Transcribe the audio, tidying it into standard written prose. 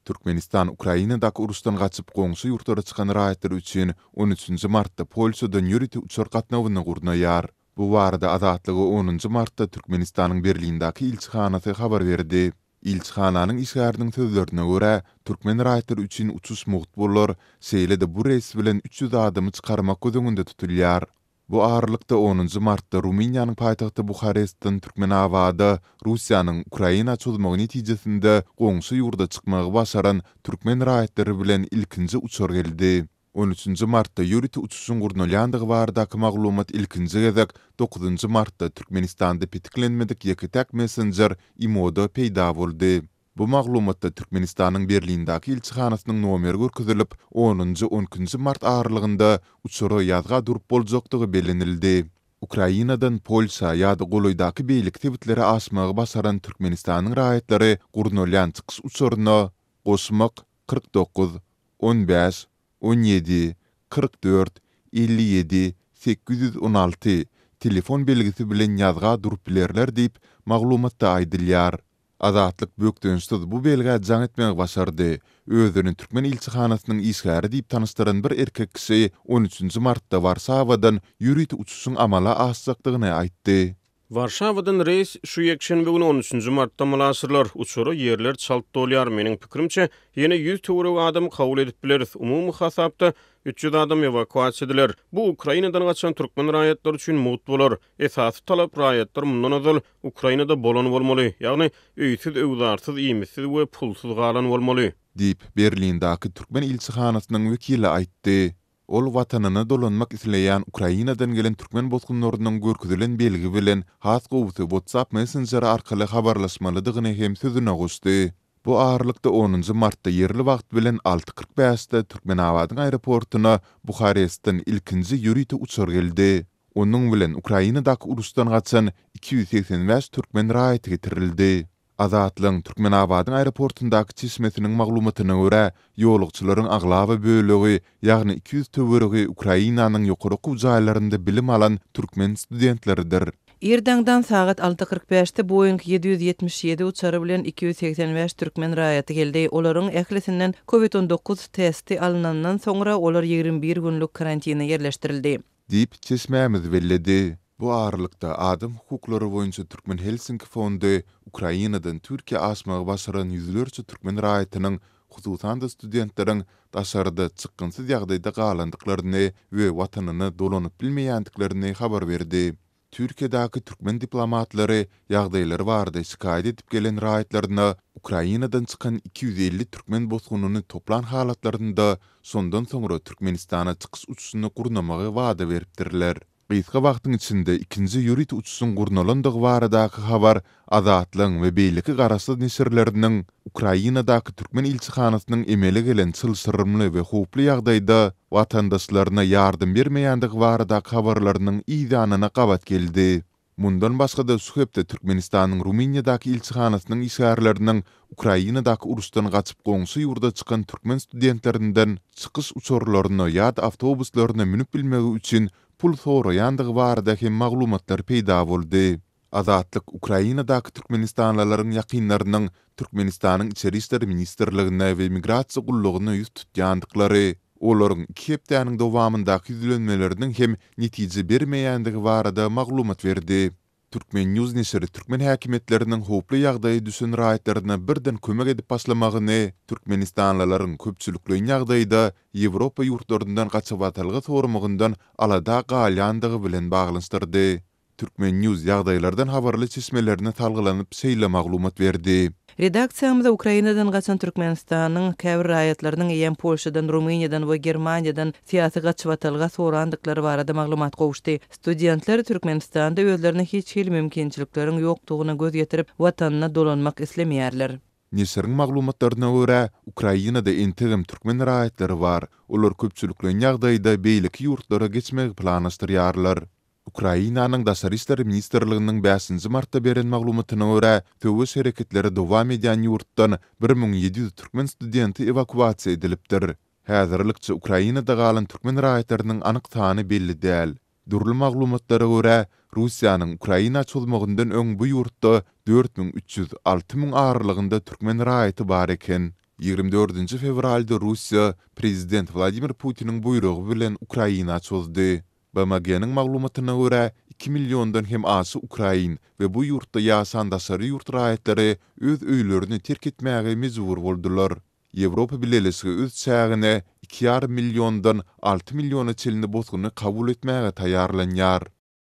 Türkmenistan Ukrainadaky urusdan gaçyp goňşy ýurtlara çykan raýatlar üçin 13-nji martda Polşadan ýüriti uçur gatnawyny gurnaýar. Bu barada Azatlygy 10-njy martda Türkmenistanyň Berlindaky ilçihanasy habar berdi. İlçihananyň işgäriniň sözlerine görä, türkmen raýatlary üçin uçuş mugt bolar, şeýle-de bu reýs bilen 300 adamy çykarmak gözüňde tutulýar. Bu ağırlıkta 10-njy martda Ruminiýanyň paýtagty Bukarestden türkmen awada Russiýanyň Ukraina çözmegi netijesinde goňşy ýurda çykmagy başaran türkmen raýatlary bilen ilkinji uçur geldi. 13-njy martda ýüriti uçuşyň gurnalýandygy baradaky maglumat ilkinji gezek 9-njy martda Türkmenistanda pitiklenmedik ýeketek messenger IMO-da peýda boldy. Bu maglumatda Türkmenistanyň Berlindaky ilçihanasynyň nomeri görkezilip 10-12 mart aralygynda uçuru ýazga durup boljakdygy belenildi. Ukrainadan Polşa ýa-da Goloýdaky beýlik tebitleri aşmagy basaran Türkmenistanyň raýatlary gurnalýan çykyş uçuryna goşmak 49 15 17 44 57 816 telefon belgisi bilen ýazga durup bilerler diýip maglumatda aýdylýar. Azatlyk bökdönüşde bu belge jaň etmegi başardy. Özüni türkmen ilçihanasynyň işgäri diýip tanystyran bir erkek kişi 13-nji martda Warsawadan ýüriti uçuşyň amala aşjakdygyny aýtdy. Warşawadan reýs şu ýekşenbe güni 13-nji martda malaşyrlar. Uçuru ýerler çalt dolýar. Meniň pikirimçe, ýene 100 töwerek adam kabul edip bileris. Umumy hasapda 300 adam evakuasiýa ediler. Bu Ukrainadan gaçan türkmen raýatlary üçin mugt bolar. Esasy talap raýatlar mundan azal Ukrainada bolan bolmaly. Ýagny öýsiz, öwdarsyz, iýmisiz we pulsuz galan bolmaly diýip Berlindaky türkmen ilçihanasynyň wekili aýtdy. Ol watanyna dolanmak isleýän Ukrainadan gelen türkmen bozgunlarynyň görkezilen belgi bilen has gowusy WhatsApp Messenger arkaly habarlaşmalydygyny hem sözüne goşdy. Bu ağırlıkta 10-njy martda yerli wagt bilen 6:45-de Türkmenawadyň aeroportuna Bukarestden ilkinji ýüriti uçur geldi. Onuň bilen Ukrainadaky urusdan gaçan 285 türkmen raýaty getirildi. Azatlyň Türkmenawadyň aeroportundaky çeşmesiniň maglumatyna görä, ýolugçylaryň aglaby bölegi, ýagny 200 töweregi Ukrainanyň ýokary jaýlarynda bilim alan türkmen studentleridir. Erdeňdan saat 6:45-de Boeing 777 uçary bilen 285 türkmen raýaty geldi. Olaryň ählisinden COVID-19 testi alynandan soňra olar 21 günlük karantina ýerleşdirildi. Diýip çeşmämiz belledi. Bu ağırlıkta Adam Hukukları boyunca Türkmen Helsinki Fondu Ukrainadan Türkiye aşmagy başaran yüzlerce Türkmen raýatynyň hususan da studentleriň daşarda çykgynsyz ýagdaýda galandyklaryny we watanyny dolanyp bilmeýändiklaryny habar berdi. Türkiýedaky türkmen diplomatlary ýagdaýlary barada şikaýet edip gelen raýatlaryna Ukrainadan çykan 250 türkmen bozgunyny toplan halatlarynda sondan soňra Türkmenistana çykyş uçuşyny gurnamagy wada beripdirler. Gysga wagtyň içinde ikinji ýüriti uçuşyň gurnalandygy baradaky habar Azatlyň we beýleki garasy nesirleriniň Ukrainadaky türkmen ilçihanasynyň emele gelen çylsyrymly we howply ýagdaýda watandaşlaryna ýardym bermeýändigi baradaky habarlarynyň ýygynyna gabat geldi. Mundan başga da Suhepde Türkmenistanyň Ruminiýadaky ilçihanasynyň işgärleriniň Ukrainadaky urusdan gaçyp goňşy ýurda çykan türkmen studentlerinden çykyş uçurlaryna ýa-da awtobuslaryna minip bilmegi üçin pul soraýandygy barada hem maglumatlar peýda boldy. Azatlyk Ukrainadaky türkmenistanlylaryň ýakynlarynyň Türkmenistanyň içeri işler ministrligine we migrasiýa gullugyna ýüz tutýandyklary, olaryň 2 hepdäniň dowamyndaky ýüzlenmeleriniň hem netije bermeýändigi barada maglumat berdi. Türkmen News nesiri türkmen häkimetleriniň howply ýagdaýy düşen raýatlaryna birden kömek edip başlamagyny, türkmenistanlylaryň köpçülikli ýagdaýda Ýewropa ýurtlaryndan gaçyp atylgy sormagyndan alada galýandygy bilen baglanşdyrdy. Türkmen News ýagdaýlardan habarly çeşmelerini talgylanyp şeýle maglumat berdi. Redaksiýamyzda Ukrainadan gaçan Türkmenistanyň käbir raýatlarynyň ýen Polşadan, Ruminiýadan we Germaniýadan syýasy gaçyp sorandyklary barada maglumat gowuşdy. Studentler Türkmenistanda özlerine hiç hil mümkinçilikleriň ýokdugyna göz getirip watanyna dolanmak islemeýärler. Nesiriň maglumatlaryna görä, Ukrainada entegim türkmen raýatlary bar. Olar köpçülikli ýagdaýda beýleki ýurtlara geçmegi planlaşdyrýarlar. Ukrainanyň Daşary işler ministrliginiň 5-nji martda beren maglumatyna görä, töwüş hereketleri dowam edýän ýurtdan 1700 türkmen studenti evakuasiýa edilipdir. Häzirlikçe Ukrainada galan türkmen raýatlarynyň anyk sany belli däl. Durly maglumatlara görä, Russiýanyň Ukraina çözmegininden öň bu ýurtda 4300-6000 aralygynda türkmen raýaty bar eken. 24 fevralda Russiya prezident Vladimir Putin'in buyruğu bilen Ukraina çözdi. BMG'nin maglumatyna görä 2 milyondan hem asy Ukrain we bu ýurtda ýaşan daşary ýurt raýatlary öz öýlerini terk etmäge mejbur boldular. Ýewropa Birleşigi öz çägine 2,5 milyondan 6 milyona çelini bozguny kabul etmäge taýýarlanýar.